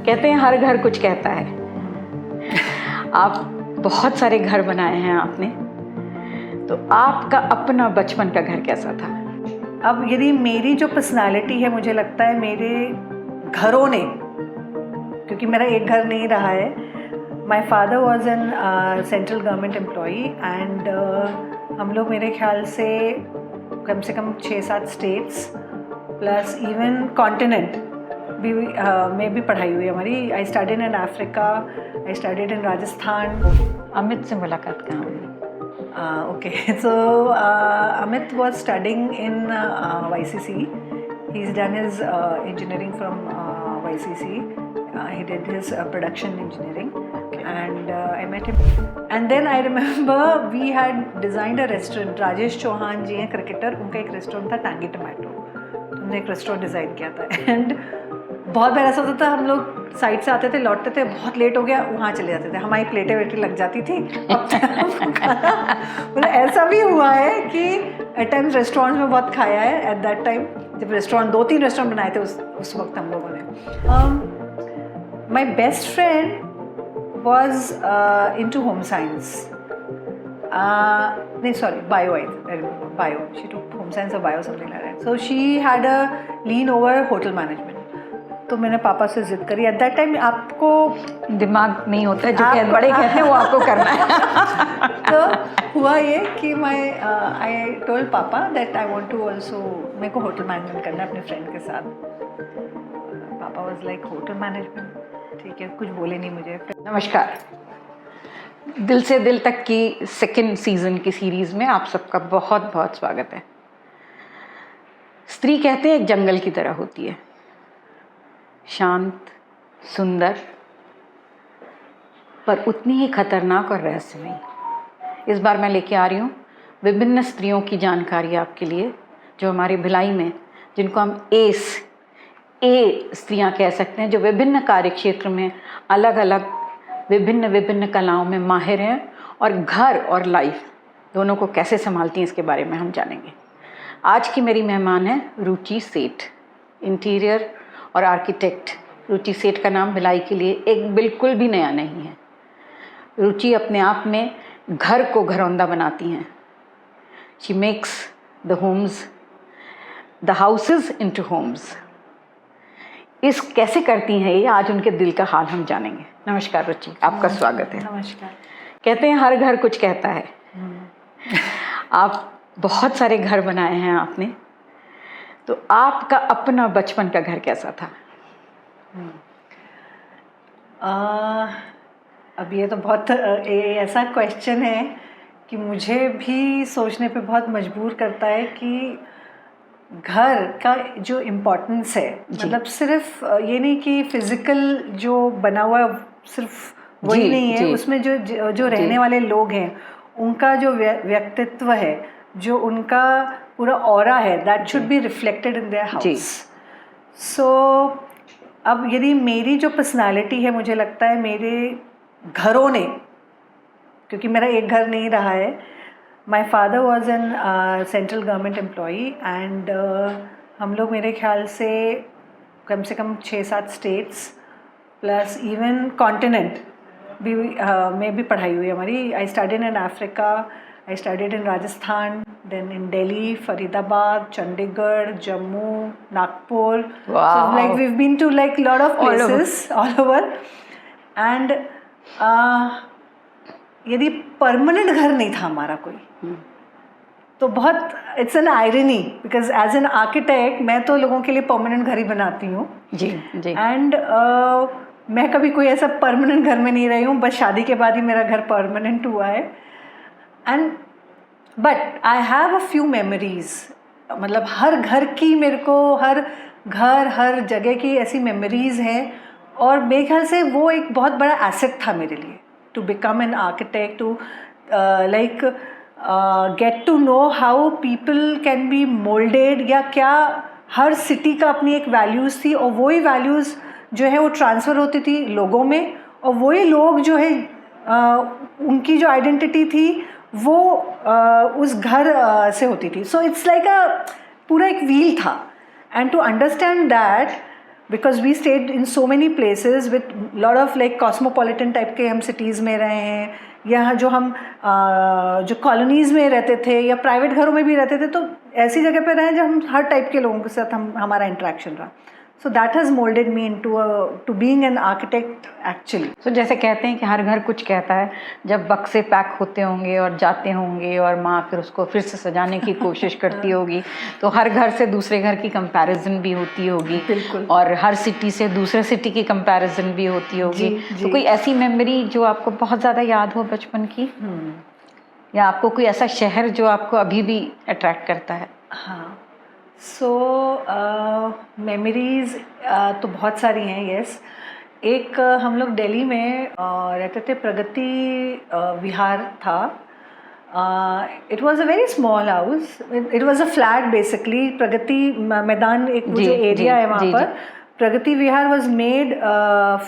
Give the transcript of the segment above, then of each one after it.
कहते हैं हर घर कुछ कहता है। आप बहुत सारे घर बनाए हैं आपने, तो आपका अपना बचपन का घर कैसा था? अब यदि मेरी जो पर्सनालिटी है, मुझे लगता है मेरे घरों ने, क्योंकि मेरा एक घर नहीं रहा है। My father was an central government employee and हम लोग मेरे ख्याल से कम 6-7 स्टेट्स प्लस इवन कॉन्टिनेंट भी में भी पढ़ाई हुई हमारी। I studied in Africa, I studied in Rajasthan. Amit से मुलाकात कहाँ हुई? Okay, so Amit was studying in YCC. He's done his engineering from YCC. He did his production engineering, and I met him. And then I remember we had designed a restaurant. Rajesh Chauhan जी हैं cricketer, उनका एक restaurant था Tangy Tomato. हमने एक restaurant design किया था and बहुत बार ऐसा होता था, हम लोग साइड से आते थे, लौटते थे, बहुत लेट हो गया, वहाँ चले जाते थे, हमारी प्लेटें वेटें लग जाती थी। मतलब ऐसा भी हुआ है कि एट टाइम्स रेस्टोरेंट में बहुत खाया है। एट दैट टाइम जब रेस्टोरेंट 2-3 रेस्टोरेंट बनाए थे उस वक्त हम लोगों ने। My best friend was into home science, नहीं sorry bio, I remember bio, she took home science और bio something like that. So she had a lean over hotel management. तो मैंने पापा से जिद करी। एट दैट टाइम आपको दिमाग नहीं होता है, जो बड़े कहते हैं वो आपको करना है। तो हुआ ये कि आई टोल्ड पापा that I want to also, मेरे को होटल मैनेजमेंट करना है अपने फ्रेंड के साथ। पापा वाज लाइक होटल मैनेजमेंट, ठीक है, कुछ बोले नहीं मुझे। नमस्कार, दिल से दिल तक की सेकंड सीजन की सीरीज में आप सबका बहुत बहुत स्वागत है। स्त्री कहते हैं एक जंगल की तरह होती है, शांत, सुंदर, पर उतनी ही खतरनाक और रहस्यमयी। इस बार मैं लेके आ रही हूँ विभिन्न स्त्रियों की जानकारी आपके लिए, जो हमारी भिलाई में, जिनको हम ए स्त्रियाँ कह सकते हैं, जो विभिन्न कार्य क्षेत्र में अलग अलग विभिन्न कलाओं में माहिर हैं और घर और लाइफ दोनों को कैसे संभालती हैं, इसके बारे में हम जानेंगे। आज की मेरी मेहमान है रुचि सेठ, इंटीरियर और आर्किटेक्ट। रुचि सेठ का नाम भिलाई के लिए एक बिल्कुल भी नया नहीं है। रुचि अपने आप में घर को घरौंदा बनाती हैं। She makes the houses into homes. इस कैसे करती हैं ये, आज उनके दिल का हाल हम जानेंगे। नमस्कार रुचि, आपका स्वागत है। नमस्कार। कहते हैं हर घर कुछ कहता है। आप बहुत सारे घर बनाए हैं आपने, तो आपका अपना बचपन का घर कैसा था? अब ये तो बहुत ऐसा क्वेश्चन है कि मुझे भी सोचने पे बहुत मजबूर करता है कि घर का जो इम्पोर्टेंस है, मतलब सिर्फ ये नहीं कि फिजिकल जो बना हुआ सिर्फ वही नहीं है, उसमें जो रहने वाले लोग हैं, उनका जो व्यक्तित्व है, जो उनका पूरा ऑरा है, that should be reflected in their house. So अब यदि मेरी जो पर्सनालिटी है, मुझे लगता है मेरे घरों ने, क्योंकि मेरा एक घर नहीं रहा है। My father was an central government employee and हम लोग मेरे ख्याल से कम 6-7 स्टेट्स प्लस इवन कॉन्टिनेंट भी में भी पढ़ाई हुई हमारी। I studied in Africa, I studied in Rajasthan, then in Delhi, Faridabad, Chandigarh, Jammu, Nagpur. Wow. So like we've been to like lot of places all over. And यदि permanent घर नहीं था हमारा कोई, तो बहुत it's an irony, because as an architect मैं तो लोगों के लिए परमानेंट घर ही बनाती हूँ। जी। एंड मैं कभी कोई ऐसा परमानेंट घर में नहीं रही हूँ, बस शादी के बाद ही मेरा घर परमानेंट हुआ है। And but I have a few memories, मतलब हर घर की, मेरे को हर जगह की ऐसी मेमोरीज हैं, और मेरे ख्याल से वो एक बहुत बड़ा एसेट था मेरे लिए, to become an architect, to like get to know how people can be moulded, या क्या हर सिटी का अपनी एक वैल्यूज़ थी, और वही वैल्यूज़ जो है वो ट्रांसफ़र होती थी लोगों में, और वही लोग जो है उनकी जो आइडेंटिटी थी वो उस घर से होती थी। सो इट्स लाइक पूरा एक व्हील था। And to understand that because we stayed in so many places with lot of like cosmopolitan type के हम सिटीज़ में रहे हैं, या जो हम जो कॉलोनीज़ में रहते थे या प्राइवेट घरों में भी रहते थे, तो ऐसी जगह पे रहे जब हम हर टाइप के लोगों के साथ हमारा इंटरेक्शन रहा. So that has molded me to being an architect actually. So जैसे कहते हैं कि हर घर कुछ कहता है, जब बक्से पैक होते होंगे और जाते होंगे और माँ फिर उसको फिर से सजाने की कोशिश करती होगी, तो हर घर से दूसरे घर की कंपैरिजन भी होती होगी. बिल्कुल. और हर सिटी से दूसरे सिटी की कंपैरिजन भी होती होगी. तो कोई ऐसी मेमोरी जो आपको बहुत ज़्यादा याद हो बचपन की, या आपको कोई ऐसा शहर जो आपको अभी भी अट्रैक्ट करता है? हाँ, सो मेमोरीज तो बहुत सारी हैं. यस, एक हम लोग दिल्ली में रहते थे, प्रगति विहार था. It was a very small house, it was a flat basically. Pragati Maidan एक जो एरिया है वहाँ पर, Pragati Vihar was made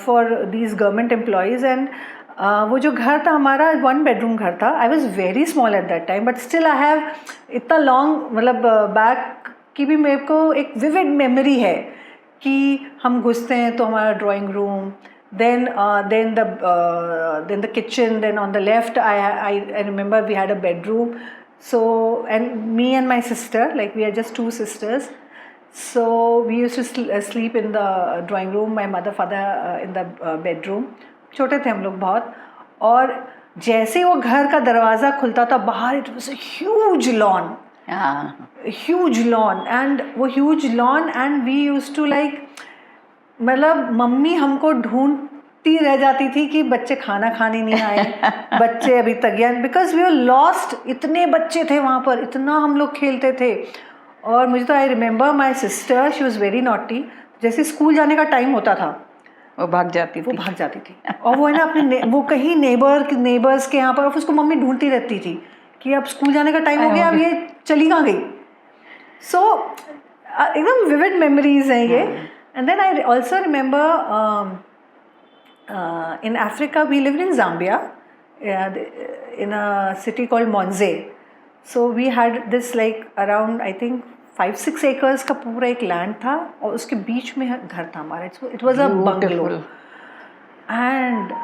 for these government employees. And वो जो घर था हमारा 1 bedroom घर था. I was very small at that time, but still I have इतना लॉन्ग मतलब बैक की भी मेरे को एक विविड मेमोरी है कि हम घुसते हैं तो हमारा drawing room, then the kitchen, then on the left I remember we had a bedroom. So, and me and my sister, like we are just 2 sisters, so we used to sleep in the drawing room, my mother father in the bedroom. छोटे थे हम लोग बहुत. और जैसे वो घर का दरवाज़ा खुलता था बाहर, it was a huge lawn. Huge lawn, and वो huge lawn, and we use to like, मतलब मम्मी हमको ढूंढती रह जाती थी कि बच्चे खाना खाने नहीं आए, बच्चे अभी तक गया, बिकॉज वी वर लॉस्ट. इतने बच्चे थे वहाँ पर, इतना हम लोग खेलते थे. और मुझे तो I remember my sister, she was very naughty. जैसे स्कूल जाने का टाइम होता था वो भाग जाती थी. और वो है ना अपने वो कहीं नेबर्स के यहाँ पर, और उसको मम्मी ढूंढती रहती थी कि अब स्कूल जाने का टाइम हो गया, अब ये चली कहाँ गई. सो एकदम विविड मेमोरीज हैं ये. And then I also remember in Africa we lived in Zambia in a city called Monze. So we had this like around I think 5-6 acres का पूरा एक लैंड था, और उसके बीच में घर था हमारा. It was a bungalow, and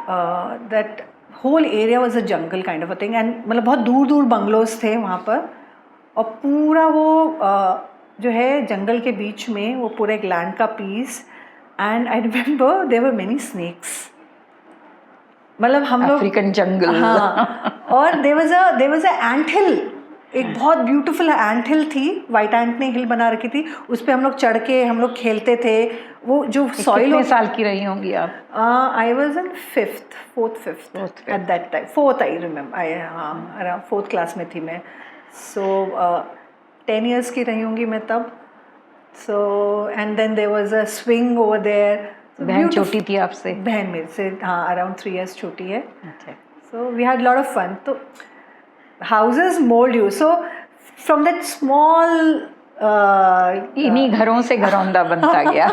that whole area was a jungle kind of a thing. And मतलब बहुत दूर दूर बंगलोज थे वहाँ पर, और पूरा वो जो है जंगल के बीच में वो पूरा एक लैंड का piece. And I remember there were many snakes, मतलब हम लोग अफ्रीकन जंगल. हाँ. और देयर वाज अ एंट हिल, एक बहुत ब्यूटीफुल एंट हिल थी. वाइट एंट ने हिल बना रखी थी, उस पर हम लोग चढ़ के हम लोग खेलते थे. वो जो सॉइल. कितने साल की रही होंगी आप? I was in 4th eight that time. 4th I remember. हाँ, अराउंड 4th क्लास में थी मैं. सो 10 years की रही होंगी मैं तब. So and then there was a swing over there. बहन छोटी थी आपसे? बहन मेरे से हाँ अराउंड 3 years छोटी है. So we had lot of fun. तो houses mould you. So from that small इन्हीं घरों से घरौंदा बनता गया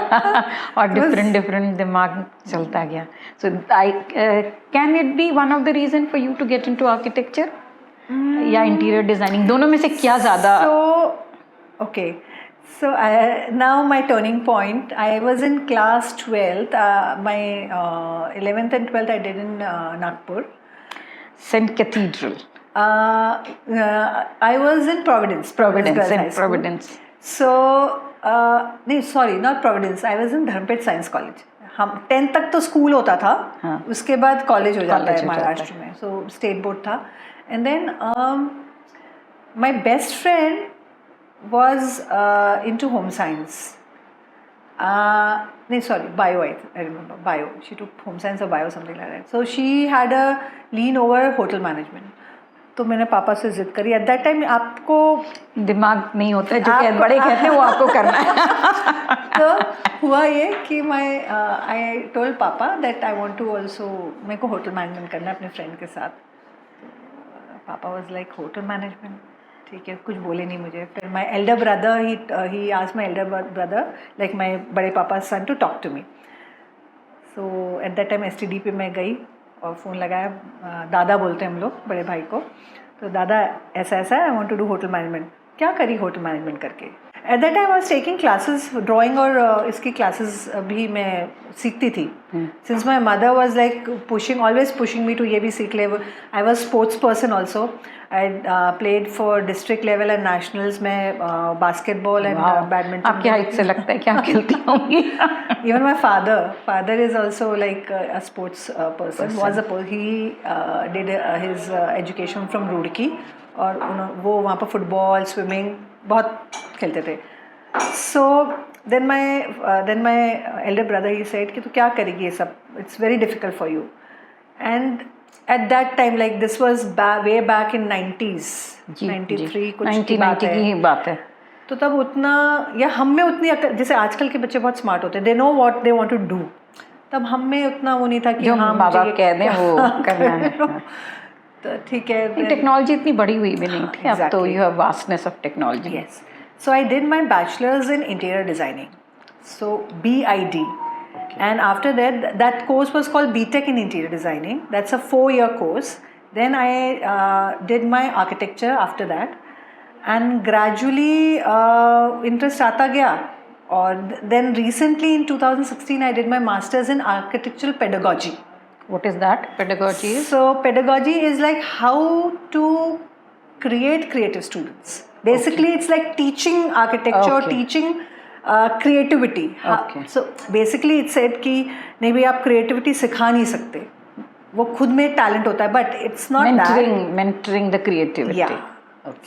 और डिफरेंट दिमाग चलता गया. So I can it be one of the reason for you to get into architecture या इंटीरियर डिजाइनिंग? दोनों में से क्या ज़्यादा? Okay, so now my turning point. I was in class 12th. My 11th and 12th I did in Nagpur. St. Cathedral. I was in Providence. St. Providence. So नहीं, sorry, not Providence. I was in Dharampeth science college. हम 10th तक तो school होता था. हाँ. उसके बाद college हो जाता है महाराष्ट्र में. So स्टेट बोर्ड था. And then my best friend was into home science. No, sorry, bio. I remember bio. She took home science or bio, something like that. So she had a lean over hotel management. तो मैंने पापा से जिद करी. Eight that time आपको दिमाग नहीं होता है, जो बड़े कहते हैं वो आपको करना है. तो हुआ ये कि आई टोल्ड पापा that I want to also, मेरे को होटल मैनेजमेंट करना है अपने फ्रेंड के साथ. पापा वाज लाइक होटल मैनेजमेंट, ठीक है, कुछ बोले नहीं मुझे. फिर my elder brother he asked my elder brother like my बड़े पापा son to talk to me. So at that time STD पे मैं गई और फ़ोन लगाया. दादा बोलते हैं हम लोग बड़े भाई को. तो दादा ऐसा है, I want to do hotel management. क्या करी होटल मैनेजमेंट करके? At that time I was taking classes drawing और इसकी क्लासेस भी मैं सीखती थी. Since my mother was like always pushing me to ये भी सीख ले. I was sports person also. I played for district level and nationals में बास्केटबॉल एंड बैडमिंटन. आपकी हाइट से लगता है कि आप खेलती होंगी. Even my father is also like a sports person. He did his education from Roorkee और वो वहाँ पर फुटबॉल स्विमिंग बहुत खेलते थे. So then my elder brother he said कि तू क्या करेगी ये सब, it's very difficult for you. And at that time like this was way back in 90s, 93 कुछ की बात है. तो तब उतना या हम में उतनी जैसे आजकल के बच्चे बहुत स्मार्ट होते हैं, they know what they want to do. तब हम में उतना वो नहीं था कि हाँ माँ बाप कह दें वो करना है. तो ठीक है. टेक्नोलॉजी इतनी बड़ी हुई भी नहीं थी. अब तो you have vastness of technology. Yes. So I did my bachelors in interior designing, so BID. And after that course was called BTech in interior designing. That's a 4-year course. Then I did my architecture after that. And gradually interest आता गया. और then recently in 2016 I did my masters in architectural pedagogy. What is that? Pedagogy is? So pedagogy is like how to create creative students. Basically it's like teaching architecture, teaching creativity. So basically it said कि नहीं भाई आप creativity सिखा नहीं सकते, वो खुद में talent होता है, but it's not mentoring the creativity. Yeah.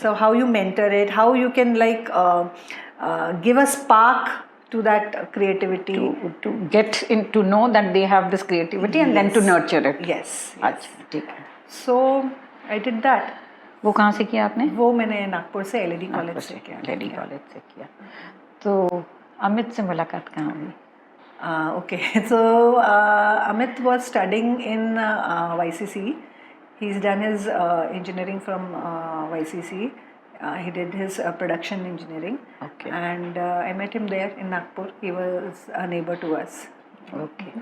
So how you mentor it, how you can like give a spark to that creativity, to get in, to know that they have this creativity and then to nurture it. Yes. अच्छा ठीक है. So I did that. वो कहाँ से किया आपने? वो मैंने नागपुर से LED कॉलेज से किया. LED कॉलेज से किया. तो अमित से मुलाकात कहाँ हुई? Okay. So Amit was studying in YCC. He's done his engineering from YCC. He did his production engineering. Okay. And I met him there in Nagpur. He was a neighbor to us. Okay.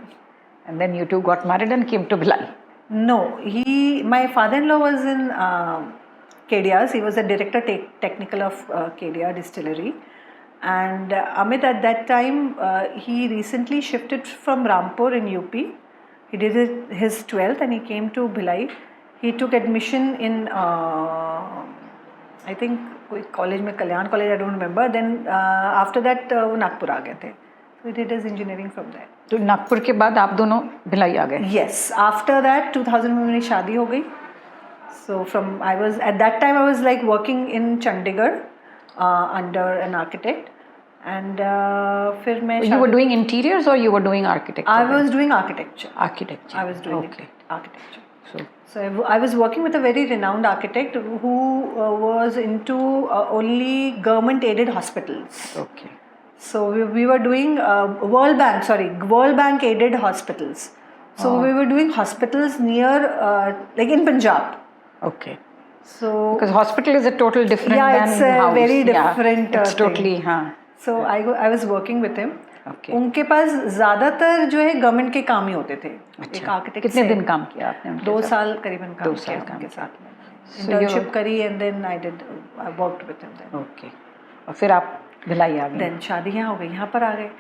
And then you two got married and came to Bhilai. No, my father-in-law was in KDR's. He was the director technical of KDR distillery. And Amit at that time, he recently shifted from Rampur in UP. He did his 12th and he came to Bhilai. He took admission in I think कोई college में, कल्याण college, I don't remember. Then after that वो नागपुर आ गए थे. So he did his engineering from there. तो नागपुर के बाद आप दोनों भिलाई आ गए? Yes. After that 2000 में मेरी शादी हो गई. So at that time I was like working in Chandigarh under an architect. And फिर मैं You were doing interiors or you were doing architecture? I was doing architecture. Architecture. I was doing architecture. So I was working with a very renowned architect who was into only government-aided hospitals. Okay. So we were doing World Bank aided hospitals. So we were doing hospitals near like in Punjab. Okay. So because hospital is a total different than it's a house. very different. Yeah, it's totally So I was working with him. Okay. उनके पास ज़्यादातर जो है government के काम ही होते थे. एक architect. कितने दिन काम किया आपने उनके 2 साल करीबन काम किया उनके साथ में. इंटर्नशिप करी and then I worked with him then. Okay. और फिर आप भिलाई आ गए. Then शादी यहाँ हो गई, यहाँ पर आ गए.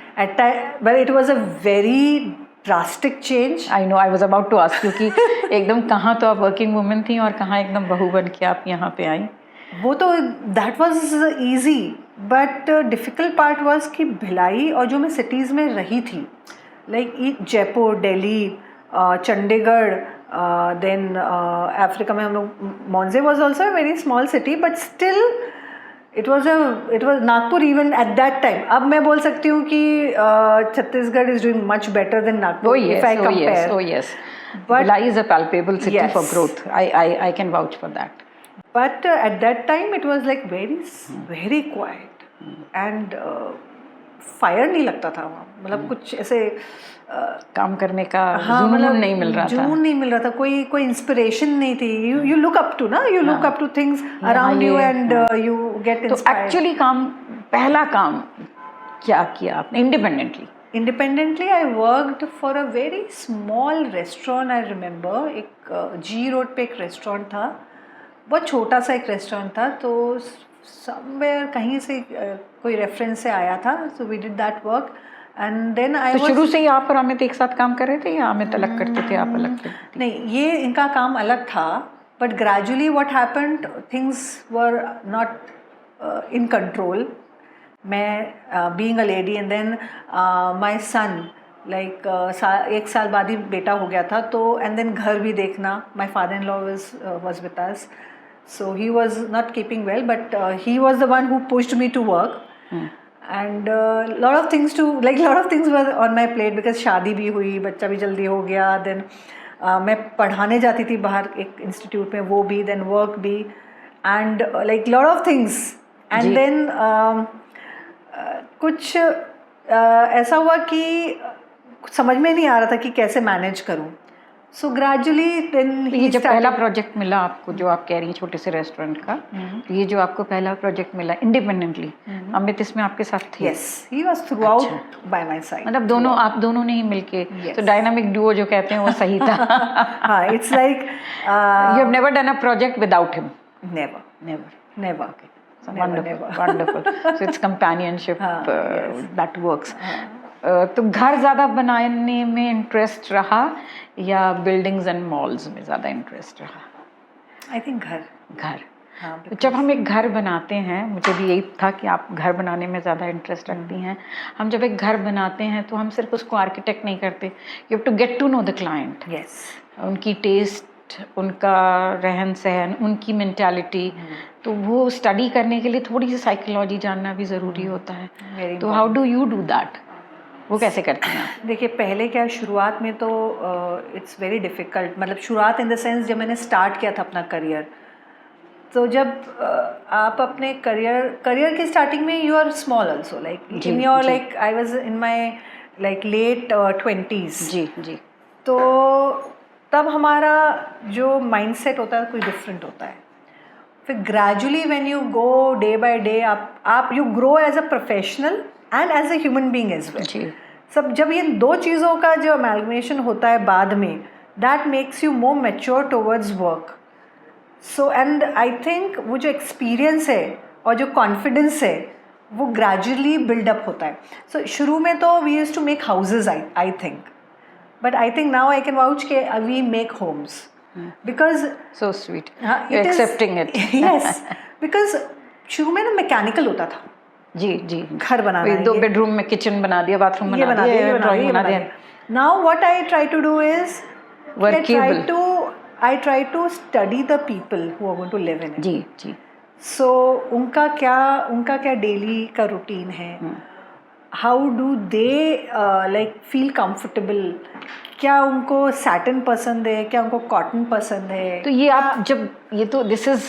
But it was a very drastic change. I know, I was about to ask you कि एकदम कहाँ तो आप वर्किंग वुमेन थी और कहाँ एकदम बहू बन के आप यहाँ पे आई. वो तो that was easy, but difficult part was कि भिलाई और जो मैं cities में रही थी, like Jaipur, Delhi, Chandigarh, then Africa में हम लोग, Monze was also a very small city, but still it was Nagpur even at that time. अब मैं बोल सकती हूँ कि Chhattisgarh is doing much better than Nagpur if I compare. Oh yes. But Bhilai is a palpable city for growth. I can vouch for that. But at that time it was like very quiet and fire नहीं लगता था वहाँ. मतलब कुछ ऐसे काम करने का जुनून नहीं मिल रहा था. जुनून नहीं मिल रहा था. कोई इंस्पिरेशन नहीं थी. You look up to ना, you look up to things around you and you get inspired. तो एक्चुअली पहला काम क्या किया आपने Independently I worked for a very small restaurant. I remember एक G Road पे एक रेस्टोरेंट था. बहुत छोटा सा एक रेस्टोरेंट था. तो समवेयर कहीं से कोई रेफरेंस से आया था, so we did that work and then I तो शुरू से ही आप और अमित एक साथ काम कर रहे थे या अमित अलग करते थे, आप अलग करते थे? नहीं, ये इनका काम अलग था, but gradually what happened, things were not in control. मैं being a lady and then my son like 1 साल बाद ही बेटा हो गया था, तो एंड देन घर भी देखना. My father in law was with us, so he was not keeping well, but he was the one who pushed me to work. And lot of things were on my plate because शादी भी हुई, बच्चा भी जल्दी हो गया, then मैं पढ़ाने जाती थी बाहर एक इंस्टीट्यूट में, वो भी, then work भी, and like lot of things. And then कुछ ऐसा हुआ कि समझ में नहीं आ रहा था कि कैसे मैनेज करूं. सो ग्रेजुअली देन ये जब पहला प्रोजेक्ट मिला आपको, जो आप कह रही हैं छोटे से रेस्टोरेंट का, तो ये जो आपको पहला प्रोजेक्ट मिला इंडिपेंडेंटली, अमित इसमें आपके साथ थे? Yes, he was through out by my side. मतलब दोनों, आप दोनों ने ही मिलके, तो डायनामिक डुओ जो कहते हैं वो सही था. हाँ, it's like you have never done a project without him? Never. Wonderful. So it's companionship that works. तो घर ज़्यादा बनाने में इंटरेस्ट रहा या बिल्डिंग्स एंड मॉल्स में ज़्यादा इंटरेस्ट रहा? आई थिंक घर. हाँ, तो जब हम एक घर बनाते हैं, मुझे भी यही था कि आप घर बनाने में ज़्यादा इंटरेस्ट रखती हैं. हम जब एक घर बनाते हैं तो हम सिर्फ उसको आर्किटेक्ट नहीं करते, you have to get to know the client. Yes. उनकी टेस्ट, उनका रहन सहन, उनकी मेंटालिटी, तो वो स्टडी करने के लिए थोड़ी सी साइकोलॉजी जानना भी ज़रूरी होता है. तो how do you do that? वो कैसे करती हैं आप? देखिए, पहले क्या, शुरुआत में तो इट्स वेरी डिफ़िकल्ट. मतलब शुरुआत इन द सेंस, जब मैंने स्टार्ट किया था अपना करियर, तो जब आप अपने करियर की स्टार्टिंग में you are small also, like in your, like I was in my like late 20s. जी. तो तब हमारा जो माइंडसेट होता है कोई डिफरेंट होता है. फिर gradually when you go day by day, आप you grow as a professional and as a human being as well. सब जब ये दो चीज़ों का जो अमेलगमेशन होता है बाद में, that makes you more mature towards work. So and I think वो जो एक्सपीरियंस है और जो कॉन्फिडेंस है वो ग्रेजुअली बिल्डअप होता है. सो शुरू में तो we used to make houses, I think, but I think now I can vouch के we make homes. Because so sweet, you accepting it. Yes, because शुरू में ना मैकेनिकल होता था. जी. घर बनाना, 2 बेडरूम में किचन बना दिया, बाथरूम बना दिया. Now what I try to do is workable. I try to study the people who are going to live in it. जी. So उनका क्या डेली का रूटीन है, how do they like feel comfortable, क्या उनको satin पसंद है, क्या उनको कॉटन पसंद है. तो ये आप जब ये तो दिस इज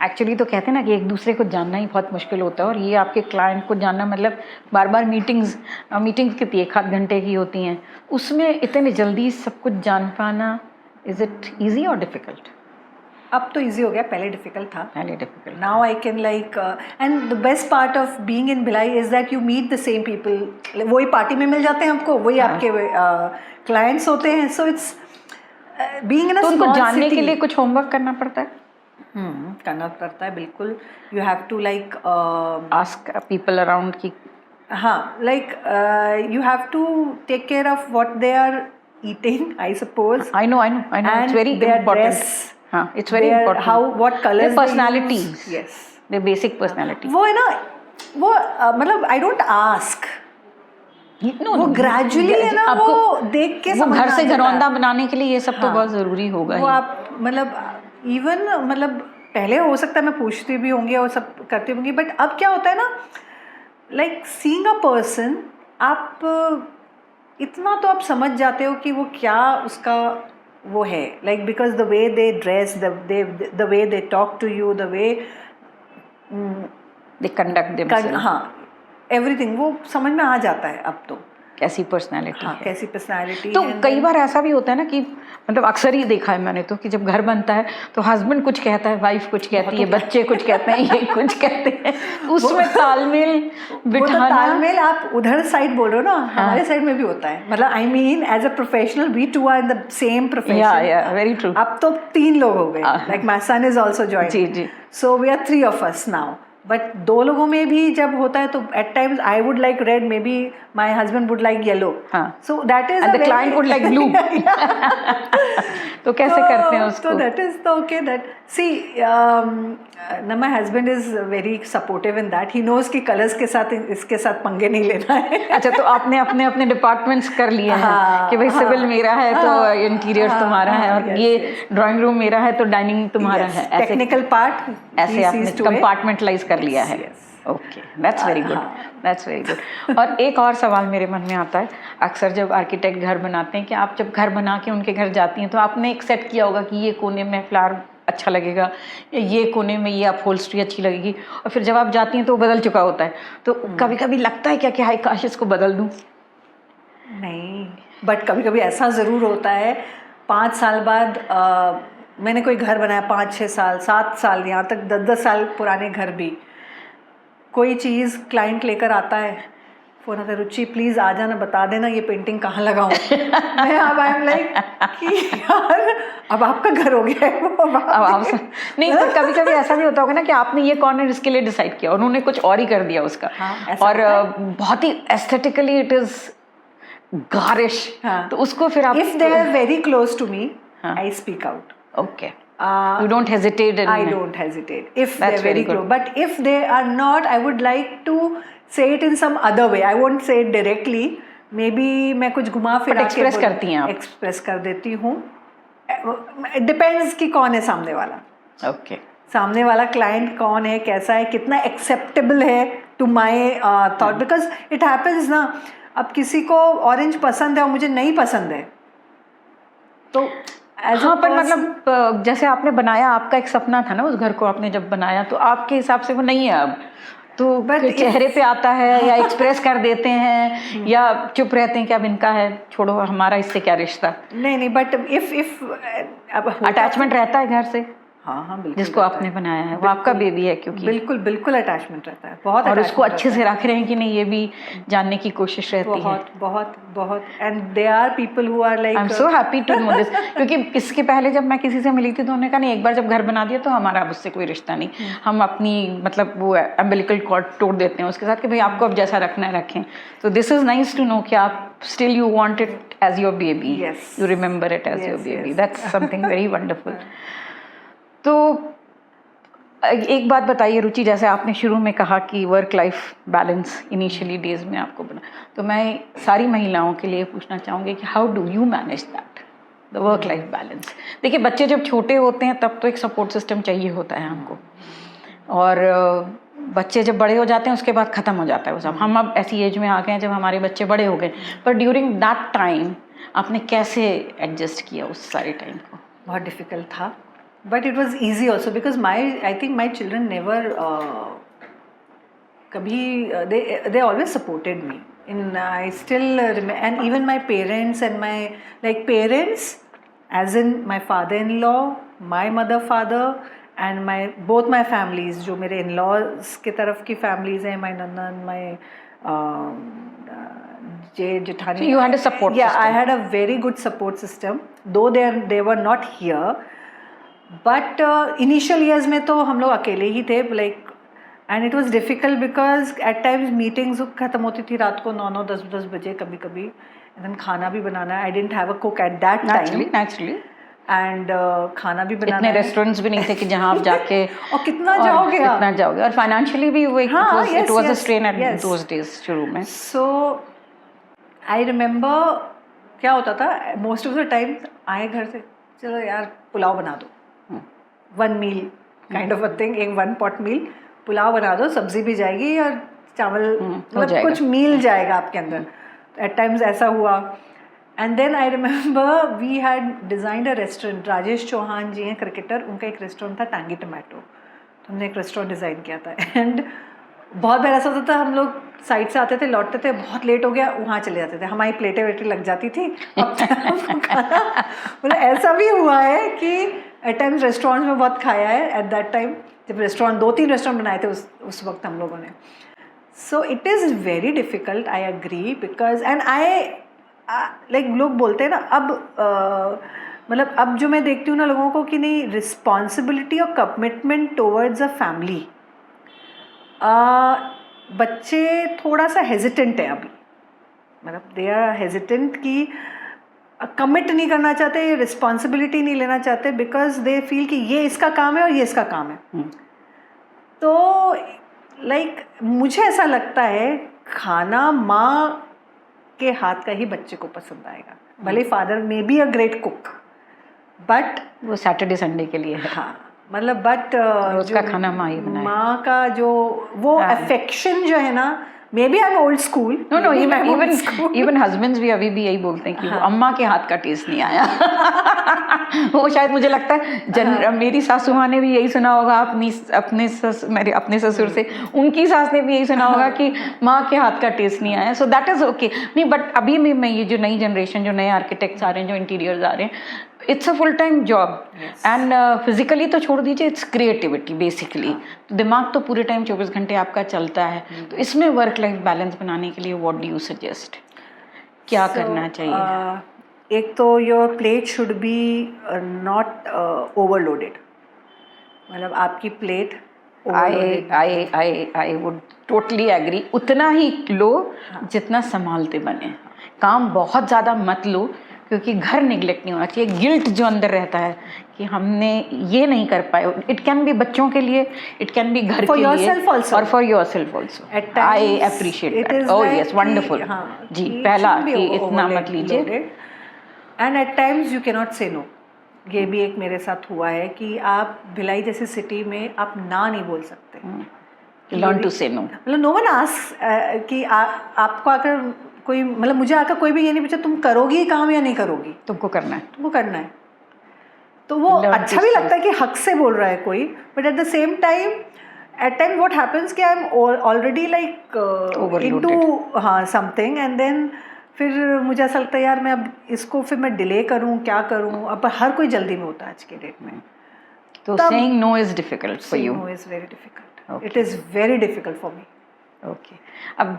एक्चुअली, तो कहते हैं ना कि एक दूसरे को जानना ही बहुत मुश्किल होता है, और ये आपके क्लाइंट को जानना, मतलब बार बार मीटिंग्स कितनी 1-8 घंटे की होती हैं, उसमें इतने जल्दी सब कुछ जान पाना, इज इट ईजी और डिफिकल्ट? अब तो ईजी हो गया, पहले डिफिकल्ट था. Now I can like, and the best part of being in Bhilai is that you meet the same people. वही पार्टी में मिल जाते हैं आपको, वही आपके क्लाइंट्स होते हैं. So it's being in a small city. उनको जानने के लिए कुछ होमवर्क करना पड़ता है? करना पड़ता है, बिल्कुल. You have to like ask people around की, हाँ, like you have to take care of what they are eating, I suppose. I know. It's very important. It's very important. How, what colors, their personalities. Yes. Their basic personality. वो है ना, वो मतलब I don't ask. No, वो gradually है ना, वो देख के समझ. वो घर से घरौंदा बनाने के लिए ये सब तो बहुत ज़रूरी होगा. वो आप मतलब even मतलब पहले हो सकता है मैं पूछती भी होंगी और सब करती होंगी, बट अब क्या होता है ना, like seeing a person, आप इतना तो आप समझ जाते हो कि वो क्या उसका वो है, like because the way they dress, the way they talk to you, the way they conduct themselves, हाँ, एवरीथिंग वो समझ में आ जाता है अब तो. कैसी पर्सनैलिटी है. कैसी पर्सनैलिटी. तो कई बार ऐसा भी होता है ना कि मतलब अक्सर ही देखा है मैंने तो कि जब घर बनता है तो हस्बैंड कुछ कहता है, वाइफ कुछ कहती है, बच्चे कुछ कहते हैं, ये कुछ कहते हैं, उसमें तालमेल बिठाना. तालमेल आप उधर साइड बोल रहे हो ना, हमारे साइड में भी होता है. मतलब I mean as a professional we two are in the same profession. Very true. अब तो 3 लोग हो गए, like my son is also joining. जी. So we are 3 of us now. But दो लोगों में भी जब होता है तो at times I would like red, maybe my husband would like yellow, so that is the client would like blue. तो कैसे करते हैं उसको? So that is the okay that see now my husband is very supportive in that. He knows कि colours के साथ इसके साथ पंगे नहीं लेना है। अच्छा, तो आपने अपने अपने डिपार्टमेंट्स कर लिए हैं कि भाई सिविल मेरा है तो इंटीरियर तुम्हारा है, और ये ड्राइंग रूम मेरा है तो डाइनिंग तुम्हारा है, ऐसे टेक्निकल पार्ट ऐसे आपने कंपार्टमेंटलाइज कर लिया है। Okay, that's very good, that's very good. और एक और सवाल मेरे मन में आता है, अक्सर जब आर्किटेक्ट घर बनाते हैं कि आप जब घर बना के उनके घर जाती हैं तो आपने एक सेट किया होगा कि ये कोने में फ्लावर अच्छा लगेगा या ये कोने में ये अपहोल्स्ट्री अच्छी लगेगी, और फिर जब आप जाती हैं तो वो बदल चुका होता है, तो कभी कभी लगता है क्या कि हाय काश इसको बदल दूँ? नहीं, बट कभी कभी ऐसा ज़रूर होता है 5 साल बाद मैंने कोई घर बनाया, 5-6 साल 7 साल यहाँ तक 10-10 साल पुराने घर भी, कोई चीज़ क्लाइंट लेकर आता है, फ़ोन आता है, रुचि प्लीज़ आ जाना, बता देना ये पेंटिंग कहाँ लगाऊं। मैं अब आई एम लाइक कि यार अब आपका घर हो गया है, अब आप नहीं, तो कभी कभी ऐसा भी होता होगा ना कि आपने ये कॉर्नर इसके लिए डिसाइड किया और उन्होंने कुछ और ही कर दिया उसका। हाँ, और बहुत ही एस्थेटिकली इट इज गारिश। तो उसको फिर आप if they are very close to me I speak out. Okay, you don't hesitate in I don't hesitate if they're very close, but if they are not, I would like to say it in some other way. I won't say it directly, maybe मैं कुछ घुमा फिरा के express करती हैं आप? Express कर देती हूँ, डिपेंड्स कि कौन है सामने वाला। ओके, सामने वाला क्लाइंट कौन है, कैसा है, कितना एक्सेप्टेबल है to my thought, because it happens ना, अब किसी को ऑरेंज पसंद है और मुझे नहीं पसंद है तो हाँ, पर मतलब जैसे आपने बनाया, आपका एक सपना था ना उस घर को, आपने जब बनाया तो आपके हिसाब से वो नहीं है अब, तो चेहरे पे आता है या एक्सप्रेस कर देते हैं या चुप रहते हैं कि अब इनका है, छोड़ो हमारा इससे क्या रिश्ता। नहीं, बट इफ अटैचमेंट रहता है घर से, हाँ हाँ बिल्कुल, जिसको आपने बनाया है वो आपका बेबी है, क्योंकि बिल्कुल अटैचमेंट रहता है बहुत, और उसको अच्छे से रख रहे हैं कि नहीं ये भी जानने की कोशिश रहती है। बहुत and they are people who are like, I am so happy to know this, क्योंकि इसके पहले जब मैं किसी से मिली थी तो उन्होंने कहा नहीं, एक बार जब घर बना दिया तो हमारा अब उससे कोई रिश्ता नहीं, हम अपनी मतलब वो अम्बिलिकल कॉर्ड तोड़ देते हैं उसके साथ कि भाई आपको अब जैसा रखना है रखें। तो this is nice to know कि आप still you want it as your baby, you remember it as your baby, that's something very wonderful. तो एक बात बताइए रुचि, जैसे आपने शुरू में कहा कि work life balance initially days में आपको बना, तो मैं सारी महिलाओं के लिए पूछना चाहूँगी कि how do you manage that, the work life balance? देखिए, बच्चे जब छोटे होते हैं तब तो एक सपोर्ट सिस्टम चाहिए होता है हमको, और बच्चे जब बड़े हो जाते हैं उसके बाद ख़त्म हो जाता है वो सब। हम अब ऐसी एज में आ गए हैं जब हमारे बच्चे बड़े हो गए, पर ड्यूरिंग दैट टाइम आपने कैसे एडजस्ट किया उस सारे टाइम को? बहुत डिफ़िकल्ट था, but it was easy also because I think my children never kabhi they always supported me in I still and even my parents and my like parents as in my father-in-law, my mother father and my both my families, जो मेरे in-laws के तरफ की families हैं, my ननन, my जेठानी, so you had a support system. I had a very good support system, though they were not here, but initial years में तो हम लोग अकेले ही थे, like and it was difficult because at times meetings ख़त्म होती थी रात को 9-9 10-10 बजे कभी कभी, एंड देन खाना भी बनाना है, I didn't have a cook eight that time naturally, and खाना भी बनाना, इतने रेस्टोरेंट्स भी नहीं थे कि जहाँ आप जाके और कितना जाओगे, और फाइनेंशियली भी वो it was a strain at those days शुरू में। सो आई रिमेंबर क्या होता था, मोस्ट ऑफ द टाइम आए घर से, चलो यार पुलाव बना दो, one meal kind of a thing, एक 1 पॉट मील पुलाव बना दो, सब्जी भी जाएगी और चावल, मतलब कुछ मील जाएगा आपके अंदर। एट टाइम्स ऐसा हुआ, and then I remember we had designed a restaurant, Rajesh Chauhan ji हैं क्रिकेटर, उनका एक रेस्टोरेंट था टांगी टमाटो, तो हमने एक रेस्टोरेंट डिज़ाइन किया था, एंड बहुत बार ऐसा होता था हम लोग साइड से आते थे, लौटते थे, बहुत लेट हो गया, वहाँ चले जाते थे, हमारी प्लेटें वेटें लग जाती थी, मतलब ऐसा भी हुआ है कि एट टाइम्स रेस्टोरेंट में बहुत खाया है। एट दैट टाइम जब रेस्टोरेंट 2-3 रेस्टोरेंट बनाए थे उस वक्त हम लोगों ने। So it is very difficult, I agree, because and I like लोग बोलते हैं ना अब मतलब अब जो मैं देखती हूँ ना लोगों को कि नहीं, रिस्पॉन्सिबिलिटी और कमिटमेंट टुवर्ड्स अ फैमिली बच्चे थोड़ा सा हेजिटेंट है अभी, मतलब दे आर हेजिटेंट कि कमिट नहीं करना चाहते, रिस्पॉन्सिबिलिटी नहीं लेना चाहते, बिकॉज दे फील कि ये इसका काम है और ये इसका काम है। तो लाइक मुझे ऐसा लगता है खाना माँ के हाथ का ही बच्चे को पसंद आएगा, भले father may be a great cook, but वो सैटरडे संडे के लिए है। हाँ मतलब बट रोज का खाना माँ ही बनाए। माँ का जो वो अफेक्शन जो है ना, maybe I am old school, no even husbands भी अभी भी यही बोलते हैं कि वो अम्मा के हाथ का टेस्ट नहीं आया। वो शायद मुझे लगता है मेरी सासू माँ ने भी यही सुना होगा अपने ससुर से, उनकी सास ने भी यही सुना होगा कि माँ के हाथ का टेस्ट नहीं आया। सो दैट इज ओके। नहीं बट अभी भी मैं ये जो नई जनरेशन, जो नए आर्किटेक्ट्स आ रहे हैं, जो इंटीरियर्स आ रहे हैं, it's a full time job and physically तो छोड़ दीजिए, इट्स क्रिएटिविटी बेसिकली। दिमाग तो पूरे टाइम 24 घंटे आपका चलता है। तो इसमें वर्क लाइफ बैलेंस बनाने के लिए व्हाट डू यू सजेस्ट, क्या करना चाहिए? एक तो your plate should be not overloaded, मतलब आपकी plate I would totally agree. उतना ही लो जितना संभालते बने, काम बहुत ज़्यादा मत लो, क्योंकि घर निगलेक्ट नहीं होना चाहिए। गिल्ट जो अंदर रहता है कि हमने ये नहीं कर पाए, इट कैन बी बच्चों के लिए, इट कैन बी घर के लिए, और for yourself also. I appreciate that. Oh yes, wonderful. जी, पहला कि इतना मत लीजिए। And at times you cannot say no. ये भी एक मेरे साथ हुआ है कि आप भिलाई जैसी सिटी में आप ना नहीं बोल सकते। लर्न टू से नो। मतलब नो वन आस्क कि आपको आकर कोई, मतलब मुझे आकर कोई भी ये नहीं पूछा तुम करोगी काम या नहीं करोगी, तुमको करना है, तुमको करना है। तो वो अच्छा भी लगता है कि हक से बोल रहा है कोई, but at the same time at time what happens कि I am already like into something, and then फिर मुझे ऐसा लगता है यार मैं अब इसको फिर मैं डिले करूं, क्या करूं। अब हर कोई जल्दी में होता है आज के डेट में। तो saying no is difficult for you? No is very difficult, it is very difficult for me. Okay, अब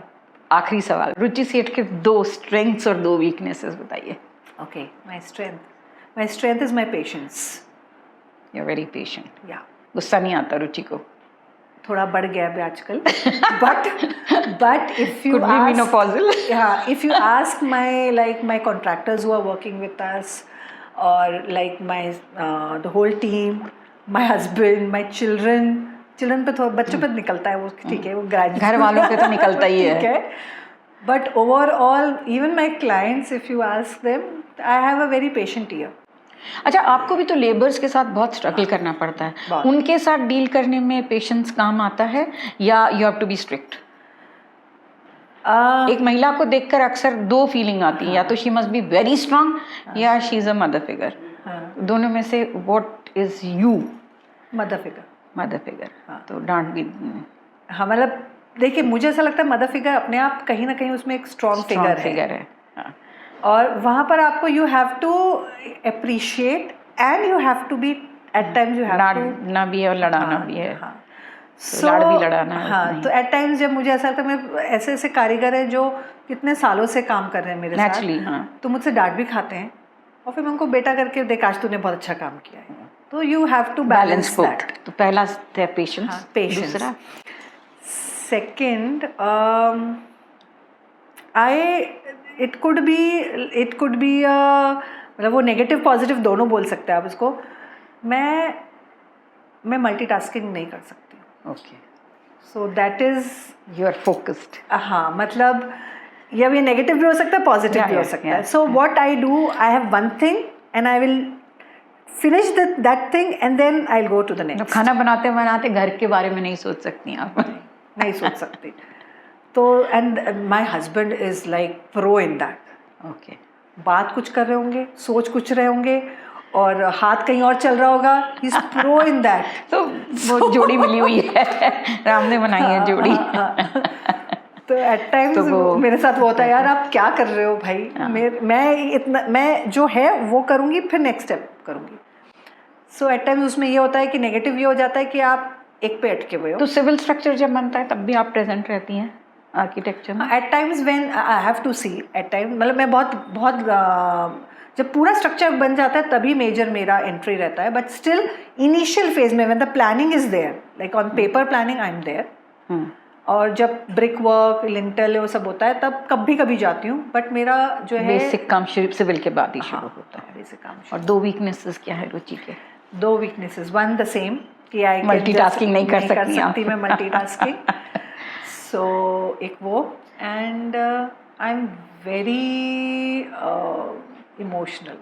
आखिरी सवाल, रुचि सेठ के 2 स्ट्रेंथ्स और 2 वीकनेसेस बताइए। Okay, my strength is my patience. You are very patient. या गुस्सा नहीं आता रुचि को? थोड़ा बढ़ गया है आजकल, but if you if you ask my contractors who are working with us, or like my the whole team, my husband, my children पे थोड़ा बच्चों पे निकलता है वो, ठीक है, वो ग्रेजुएट घर वालों पे तो निकलता ही है, ठीक है, but overall even my clients if you ask them, I have a very patient year. अच्छा, आपको भी तो लेबर्स के साथ बहुत स्ट्रगल करना पड़ता है, उनके साथ डील करने में पेशेंस काम आता है या you have to be strict? एक महिला को देखकर अक्सर 2 फीलिंग आती है, या तो she must be very strong या she is a mother figure. दोनों में से what is you? Mother figure. तो डांट भी, हाँ, मतलब देखिए मुझे ऐसा लगता है मदर फिगर अपने आप कहीं ना कहीं उसमें एक स्ट्रॉन्ग फिगर है। हाँ। और वहाँ पर आपको you have to appreciate and you have to be at times you have to डांटना भी है और लड़ाना भी है। हाँ, तो लाड़ भी लड़ाना है। हाँ, तो एट टाइम्स जब मुझे ऐसा लगता है, मैं ऐसे ऐसे कारीगर हैं जो कितने सालों से काम कर रहे हैं मेरे साथ, हाँ, तो मुझसे डांट भी खाते हैं और फिर मैं उनको बेटा करके देख आज तूने बहुत अच्छा काम किया है। तो you have to balance that. तो पहला है पेशेंस। दूसरा, सेकंड, इट कुड बी मतलब वो नेगेटिव पॉजिटिव दोनों बोल सकते हैं आप उसको। मैं मल्टीटास्किंग नहीं कर सकती। Okay, so that is you are focused. हाँ, मतलब ये नेगेटिव भी हो सकता है, पॉजिटिव भी हो सकता है। So what I do, I have one thing and I will finish that thing and then I will go to the next. खाना बनाते बनाते घर के बारे में नहीं सोच सकती आप? नहीं सोच सकती। तो and my husband is like pro in that. Okay, बात कुछ कर रहे होंगे, सोच कुछ रहे होंगे और हाथ कहीं और चल रहा होगा, he is pro in that. तो वो जोड़ी मिली हुई है, राम ने बनाई है जोड़ी। तो एट टाइम्स मेरे साथ वो होता है, यार आप क्या कर रहे हो भाई, मैं जो है वो करूँगी, फिर नेक्स्ट स्टेप करूँगी। सो एट टाइम्स उसमें ये होता है कि नेगेटिव ये हो जाता है कि आप एक पे अटके हुए हो। तो सिविल स्ट्रक्चर जब बनता है तब भी आप प्रेजेंट रहती हैं आर्किटेक्चर में? At times when I have to see, at time मतलब मैं बहुत जब पूरा स्ट्रक्चर बन जाता है तभी मेजर मेरा एंट्री रहता है, बट स्टिल इनिशियल फेज में when the planning is there, like on paper planning I am there, और जब ब्रिक वर्क लिंटल वो सब होता है तब कभी कभी जाती हूँ, बट मेरा जो है बेसिक काम सिविल के बाद ही शुरू होता है। बेसिक काम। और 2 वीकनेसेस क्या है रुचि के? 2 वीकनेसेस, वन द सेम कि आई मल्टीटास्किंग नहीं कर सकती मैं मल्टीटास्किंग। सो एक वो, and I am very emotional,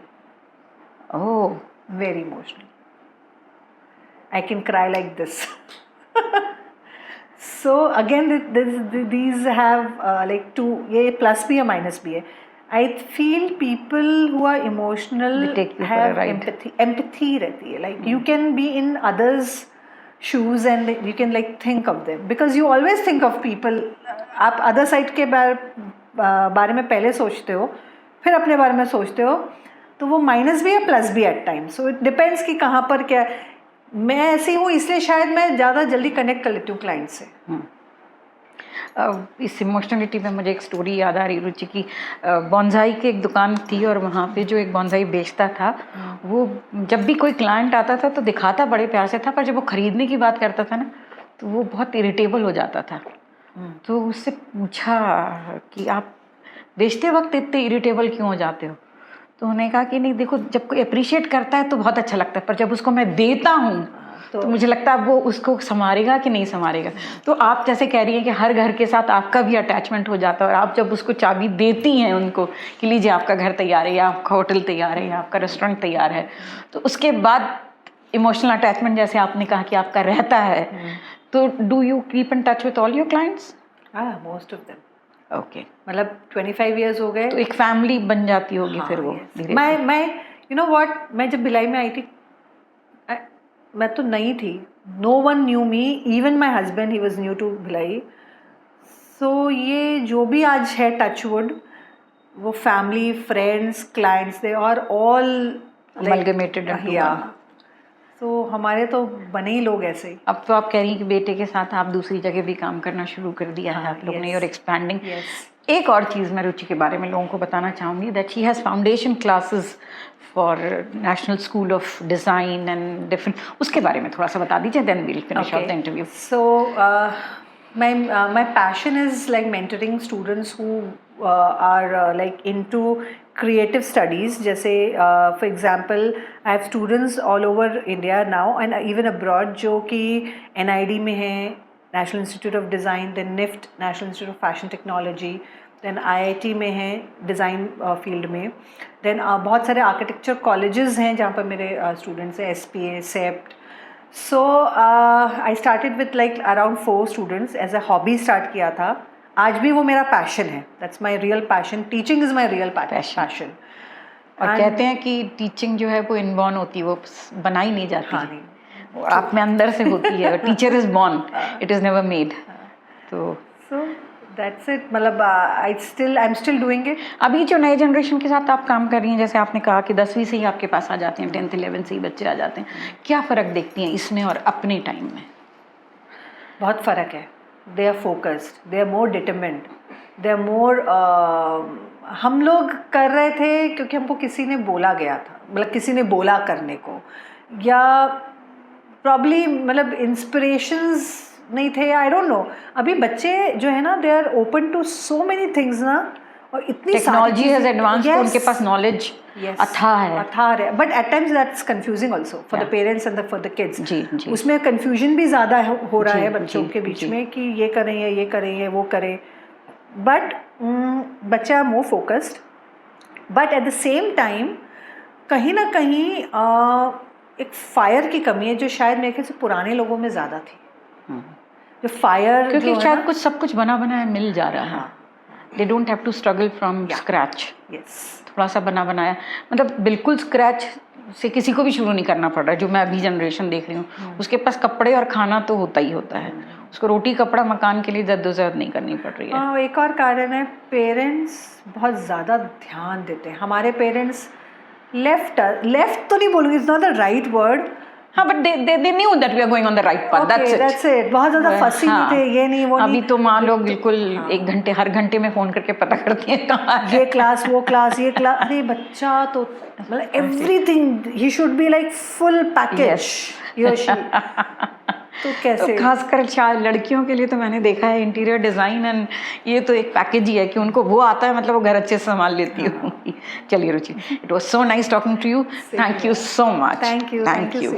oh very emotional. I can cry like this. So again, these have like two, ये plus भी है minus भी है. I feel people who are emotional They take you for a have ride. empathy रहती है. Like you can be in others' shoes and you can like think of them because you always think of people. आप other side के बारे में पहले सोचते हो, फिर अपने बारे में सोचते हो, तो वो माइनस भी है प्लस भी at time. So it depends कि कहाँ पर क्या। मैं ऐसी हूँ इसलिए शायद मैं ज़्यादा जल्दी कनेक्ट कर लेती हूँ क्लाइंट से। इस इमोशनलिटी में मुझे एक स्टोरी याद आ रही रुचि की। बॉन्साई की एक दुकान थी और वहाँ पे जो एक बॉन्साई बेचता था वो जब भी कोई क्लाइंट आता था तो दिखाता बड़े प्यार से था, पर जब वो खरीदने की बात करता था ना तो वो बहुत इरिटेबल हो जाता था। तो उससे पूछा कि आप बेचते वक्त इतने इरिटेबल क्यों हो जाते हो? तो उन्होंने कहा कि नहीं देखो, जब कोई अप्रिशिएट करता है तो बहुत अच्छा लगता है, पर जब उसको मैं देता हूँ तो मुझे लगता है वो उसको संभालेगा कि नहीं संभालेगा। तो आप जैसे कह रही हैं कि हर घर के साथ आपका भी अटैचमेंट हो जाता है और आप जब उसको चाबी देती हैं उनको कि लीजिए आपका घर तैयार है या आपका होटल तैयार है या आपका रेस्टोरेंट तैयार है, तो उसके बाद इमोशनल अटैचमेंट जैसे आपने कहा कि आपका रहता है। तो do you keep in touch with all your clients? Most of them. Okay, मतलब 25 ईयर्स हो गए तो एक फैमिली बन जाती होगी फिर वो धीरे। मैं यू नो व्हाट, मैं जब भिलाई में आई थी मैं तो नई थी, no one knew me, even my husband he was new to Bhilai. So ये जो भी आज है टचवुड, वो family friends clients they are all amalgamated into one. तो हमारे तो बने ही लोग ऐसे ही। अब तो आप कह रही हैं कि बेटे के साथ आप दूसरी जगह भी काम करना शुरू कर दिया है आप लोग ने, और एक्सपैंडिंग। एक और चीज़ मैं रुचि के बारे में लोगों को बताना चाहूँगी, that she has foundation classes for national school of design and different, उसके बारे में थोड़ा सा बता दीजिए, then we'll finish off the interview. So my passion is like mentoring students who are like into creative studies. जैसे for example I have students all over India now and even abroad जो कि NID में हैं, National Institute of Design, then NIFT, National Institute of Fashion Technology, then IIT में हैं design field में, then बहुत सारे आर्किटेक्चर कॉलेजेस हैं जहाँ पर मेरे स्टूडेंट्स हैं, SPA, CEPT. So I started with like around 4 students as a hobby start किया था। आज भी वो मेरा पैशन है, that's my real passion, teaching is my real passion। और कहते हैं कि टीचिंग जो है वो इनबॉर्न होती है, वो बनाई नहीं जाती। हाँ, नहीं, वो आप में अंदर से होती है। Teacher is born, it is never made. तो that's it, मतलब I'm still doing it। अभी जो नए जनरेशन के साथ आप काम कर रही हैं, जैसे आपने कहा कि 10वीं से ही आपके पास आ जाते हैं, 10th 11th से ही बच्चे आ जाते हैं, क्या फ़र्क देखती हैं इसमें और अपने टाइम में? बहुत फ़र्क है। They are focused, they are more determined, they are more हम लोग कर रहे थे क्योंकि हमको किसी ने बोला गया था, मतलब किसी ने बोला करने को, या प्रॉब्ली मतलब इंस्पिरेशंस नहीं थे, आई डोंट नो। अभी बच्चे जो है ना, they are open to so many things ना, और इतनी टेक्नोलॉजी हैज एडवांस, तो उनके पास नॉलेज अथाह है, but at times that's confusing also for the parents and for the kids. जी, जी। उसमें कंफ्यूजन भी ज़्यादा हो रहा है बच्चों के बीच में कि ये करें या ये करें या वो करें, बट बच्चा more focused, but at the same time कहीं ना कहीं एक फायर की कमी है जो शायद मेरे ख्याल से पुराने लोगों में ज़्यादा थी। जो फायर, क्योंकि शायद कुछ सब कुछ बना बनाया मिल जा रहा है, they don't have to struggle from scratch. थोड़ा सा बना बनाया, मतलब बिल्कुल स्क्रैच से किसी को भी शुरू नहीं करना पड़ रहा है। जो मैं अभी जनरेशन देख रही हूँ, उसके पास कपड़े और खाना तो होता ही होता है, उसको रोटी कपड़ा मकान के लिए जद्दोजहद नहीं करनी पड़ रही है। एक और कारण है, पेरेंट्स बहुत ज़्यादा ध्यान देते हैं। हमारे पेरेंट्स लेफ्ट तो नहीं बोलूँगी, it's not the right word, हाँ, but they knew that we are going on the right path, that's it। बहुत ज़्यादा फंसी नहीं थे, ये नहीं वो अभी तो माँ लोग बिल्कुल हर घंटे में फ़ोन करके पता करती हैं कहाँ है, ये क्लास वो क्लास ये क्लास। अरे बच्चा तो मतलब everything he should be like full package, he or she। तो कैसे? खासकर लड़कियों के लिए तो मैंने देखा है इंटीरियर डिज़ाइन एंड ये तो एक पैकेज ही है कि उनको वो आता है, मतलब वो घर अच्छे से संभाल लेती हूँ। चलिए Ruchi, it was so nice talking to you, thank you so much. Thank you.